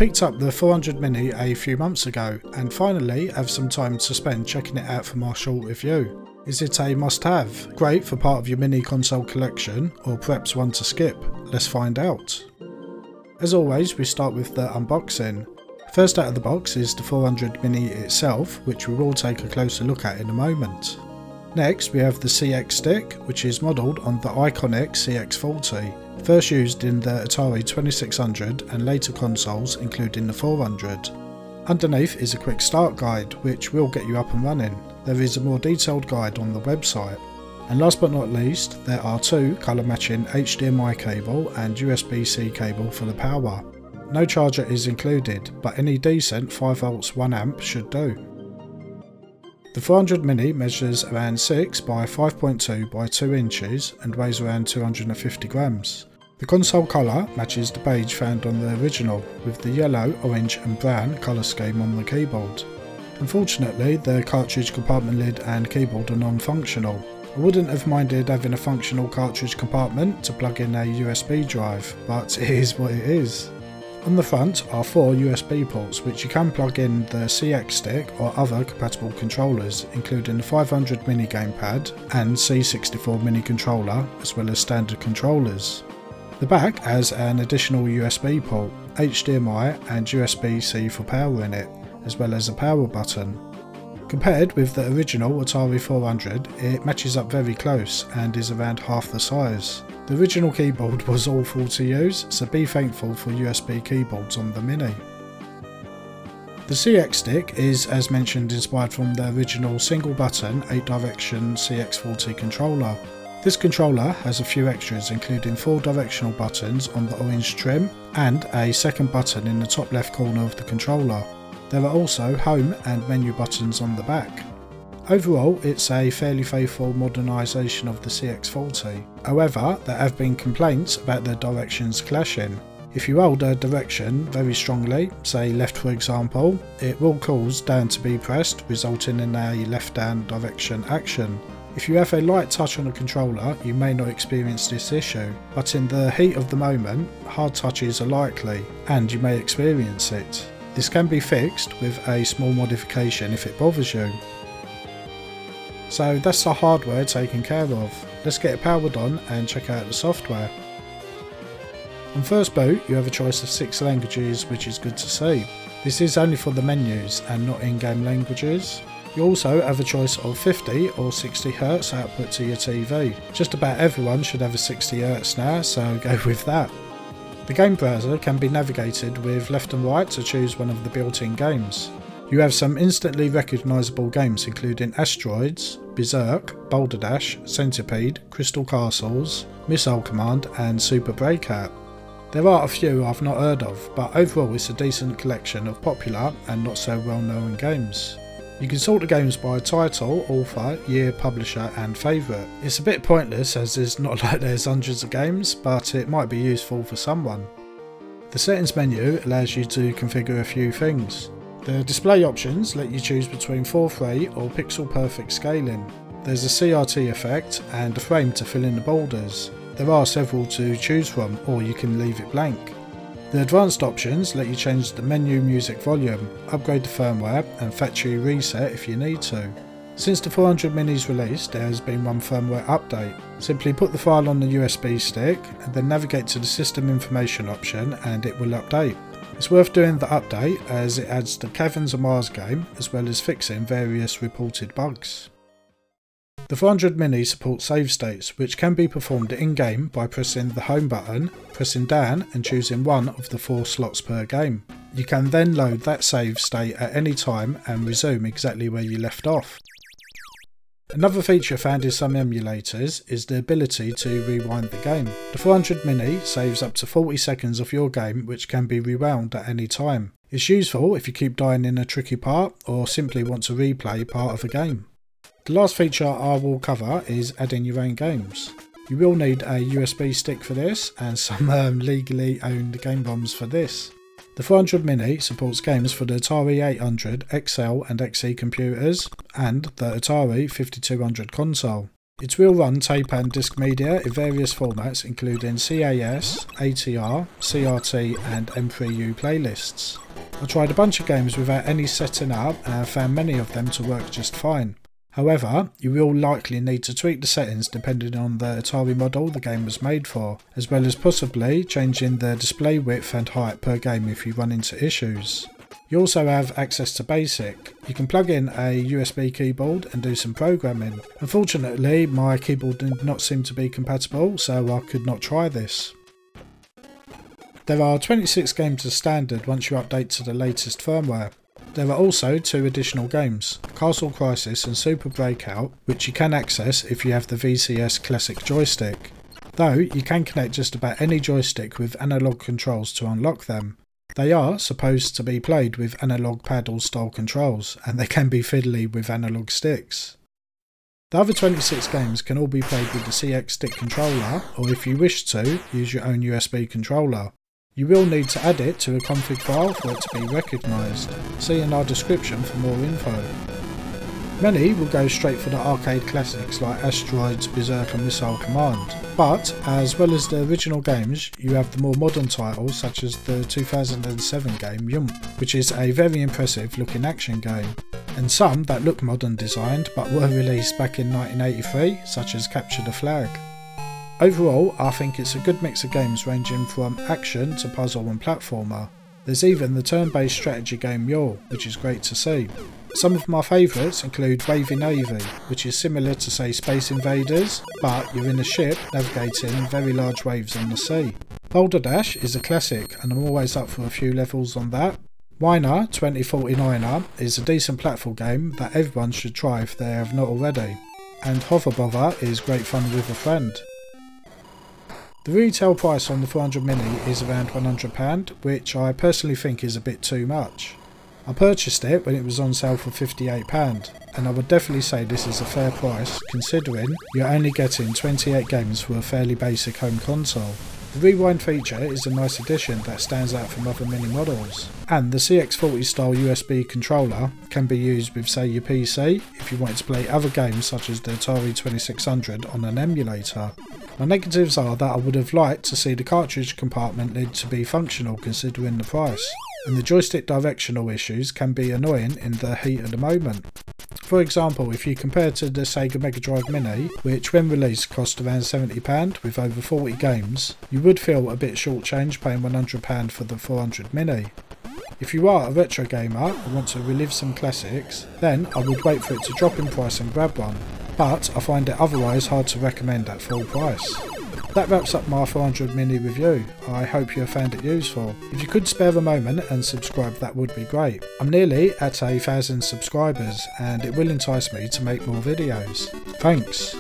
picked up the 400 Mini a few months ago and finally have some time to spend checking it out for my short review. Is it a must-have? Great for part of your mini console collection, or perhaps one to skip? Let's find out. As always, we start with the unboxing. First out of the box is the 400 Mini itself, which we will take a closer look at in a moment. Next we have the THECXSTICK, which is modelled on the iconic CX40, first used in the Atari 2600 and later consoles including the 400. Underneath is a quick start guide which will get you up and running. There is a more detailed guide on the website. And last but not least, there are two colour matching HDMI cable and USB-C cable for the power. No charger is included, but any decent 5V 1A should do. The 400 Mini measures around 6 by 5.2 by 2 inches and weighs around 250 grams. The console colour matches the beige found on the original, with the yellow, orange and brown colour scheme on the keyboard. Unfortunately, the cartridge compartment lid and keyboard are non-functional. I wouldn't have minded having a functional cartridge compartment to plug in a USB drive, but it is what it is. On the front are 4 USB ports which you can plug in the CX-stick or other compatible controllers, including the 500 Mini gamepad and C64 Mini controller, as well as standard controllers. The back has an additional USB port, HDMI and USB-C for power in it, as well as a power button. Compared with the original Atari 400, it matches up very close and is around half the size. The original keyboard was awful to use, so be thankful for USB keyboards on the Mini. The CX-stick is, as mentioned, inspired from the original single button 8-direction CX40 controller. This controller has a few extras, including 4 directional buttons on the orange trim and a second button in the top left corner of the controller. There are also home and menu buttons on the back. Overall, it's a fairly faithful modernisation of the CX40. However, there have been complaints about the directions clashing. If you hold a direction very strongly, say left for example, it will cause down to be pressed, resulting in a left down direction action. If you have a light touch on a controller, you may not experience this issue, but in the heat of the moment, hard touches are likely, and you may experience it. This can be fixed with a small modification if it bothers you. So that's the hardware taken care of. Let's get it powered on and check out the software. On first boot you have a choice of 6 languages, which is good to see. This is only for the menus and not in-game languages. You also have a choice of 50 or 60Hz output to your TV. Just about everyone should have a 60Hz now, so go with that. The game browser can be navigated with left and right to choose one of the built-in games. You have some instantly recognisable games including Asteroids, Berserk, Boulder Dash, Centipede, Crystal Castles, Missile Command and Super Breakout. There are a few I've not heard of, but overall it's a decent collection of popular and not so well known games. You can sort the games by title, author, year, publisher and favourite. It's a bit pointless as it's not like there's hundreds of games, but it might be useful for someone. The settings menu allows you to configure a few things. The display options let you choose between 4:3 or pixel perfect scaling. There's a CRT effect and a frame to fill in the borders. There are several to choose from, or you can leave it blank. The advanced options let you change the menu music volume, upgrade the firmware and factory reset if you need to. Since the 400 Mini's release, there has been one firmware update. Simply put the file on the USB stick and then navigate to the system information option and it will update. It's worth doing the update as it adds the Caverns of Mars game as well as fixing various reported bugs. The 400 Mini supports save states, which can be performed in-game by pressing the home button, pressing down and choosing one of the 4 slots per game. You can then load that save state at any time and resume exactly where you left off. Another feature found in some emulators is the ability to rewind the game. The 400 Mini saves up to 40 seconds of your game, which can be rewound at any time. It's useful if you keep dying in a tricky part or simply want to replay part of a game. The last feature I will cover is adding your own games. You will need a USB stick for this and some legally owned game ROMs for this. The 400 Mini supports games for the Atari 800, XL and XE computers and the Atari 5200 console. It will run tape and disc media in various formats including CAS, ATR, CRT and M3U playlists. I tried a bunch of games without any setting up and found many of them to work just fine. However, you will likely need to tweak the settings depending on the Atari model the game was made for, as well as possibly changing the display width and height per game if you run into issues. You also have access to BASIC. You can plug in a USB keyboard and do some programming. Unfortunately, my keyboard did not seem to be compatible, so I could not try this. There are 26 games as standard once you update to the latest firmware. There are also 2 additional games, Castle Crisis and Super Breakout, which you can access if you have the VCS Classic joystick. Though, you can connect just about any joystick with analog controls to unlock them. They are supposed to be played with analog paddle style controls, and they can be fiddly with analog sticks. The other 26 games can all be played with the THECXSTICK controller, or if you wish to, use your own USB controller. You will need to add it to a config file for it to be recognised. See in our description for more info. Many will go straight for the arcade classics like Asteroids and Missile Command, but as well as the original games, you have the more modern titles such as the 2007 game Yump, which is a very impressive looking action game, and some that look modern designed but were released back in 1983, such as Capture the Flag. Overall, I think it's a good mix of games ranging from action to puzzle and platformer. There's even the turn-based strategy game Mule, which is great to see. Some of my favourites include Wavy Navy, which is similar to say Space Invaders, but you're in a ship navigating very large waves on the sea. Boulder Dash is a classic and I'm always up for a few levels on that. Miner 2049er is a decent platform game that everyone should try if they have not already. And Hover Bother is great fun with a friend. The retail price on the 400 Mini is around £100, which I personally think is a bit too much. I purchased it when it was on sale for £58, and I would definitely say this is a fair price considering you're only getting 28 games for a fairly basic home console. The rewind feature is a nice addition that stands out from other Mini models, and the CX40 style USB controller can be used with say your PC if you wanted to play other games such as the Atari 2600 on an emulator. My negatives are that I would have liked to see the cartridge compartment need to be functional considering the price, and the joystick directional issues can be annoying in the heat of the moment. For example, if you compare to the Sega Mega Drive Mini, which when released cost around £70 with over 40 games, you would feel a bit shortchanged paying £100 for the 400 Mini. If you are a retro gamer and want to relive some classics, then I would wait for it to drop in price and grab one, but I find it otherwise hard to recommend at full price. That wraps up my 400 Mini review. I hope you have found it useful. If you could spare a moment and subscribe, that would be great. I'm nearly at 1,000 subscribers and it will entice me to make more videos. Thanks.